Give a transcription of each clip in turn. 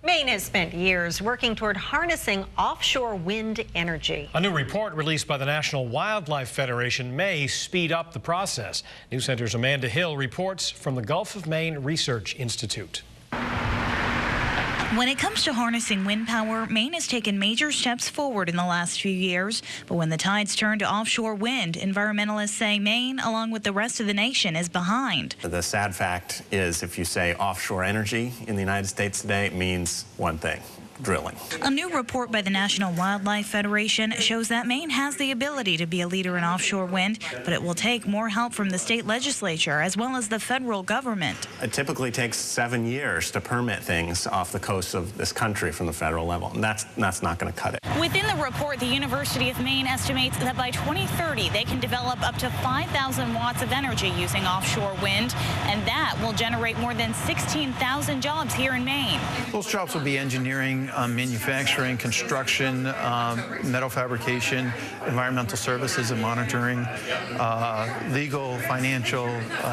Maine has spent years working toward harnessing offshore wind energy. A new report released by the National Wildlife Federation may speed up the process. News Center's Amanda Hill reports from the Gulf of Maine Research Institute. When it comes to harnessing wind power, Maine has taken major steps forward in the last few years. But when the tides turn to offshore wind, environmentalists say Maine, along with the rest of the nation, is behind. The sad fact is, if you say offshore energy in the United States today, it means one thing: drilling. A new report by the National Wildlife Federation shows that Maine has the ability to be a leader in offshore wind, but it will take more help from the state legislature as well as the federal government. It typically takes 7 years to permit things off the coast of this country from the federal level, and that's not going to cut it. Within the report, the University of Maine estimates that by 2030, they can develop up to 5,000 watts of energy using offshore wind, and that will generate more than 16,000 jobs here in Maine. Those jobs will be engineering, manufacturing, construction, metal fabrication, environmental services and monitoring, legal, financial,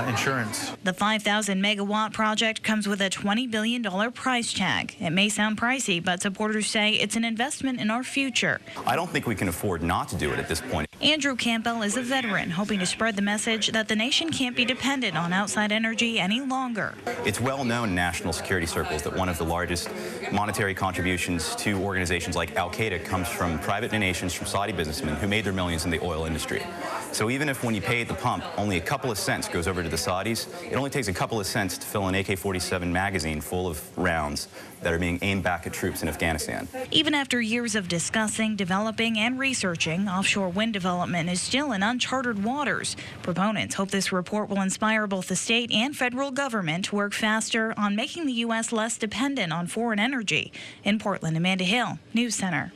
insurance. The 5,000 megawatt project comes with a $20 billion price tag. It may sound pricey, but supporters say it's an investment in our future. I don't think we can afford not to do it at this point. Andrew Campbell is a veteran, hoping to spread the message that the nation can't be dependent on outside energy any longer. It's well known in national security circles that one of the largest monetary contributions to organizations like Al-Qaeda comes from private donations from Saudi businessmen who made their millions in the oil industry. So even if when you pay at the pump, only a couple of cents goes over to the Saudis, it only takes a couple of cents to fill an AK-47 magazine full of rounds that are being aimed back at troops in Afghanistan. Even after years of discussing, developing, and researching, offshore wind development is still in uncharted waters. Proponents hope this report will inspire both the state and federal government to work faster on making the U.S. less dependent on foreign energy. In Portland, Amanda Hill, News Center.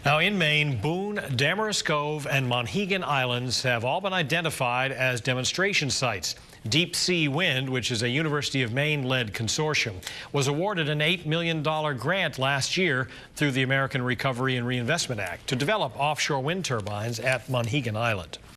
Now in Maine, Boone, Damaris Cove, and Monhegan Islands have all been identified as demonstration sites. Deep Sea Wind, which is a University of Maine-led consortium, was awarded an $8 million grant last year through the American Recovery and Reinvestment Act to develop offshore wind turbines at Monhegan Island.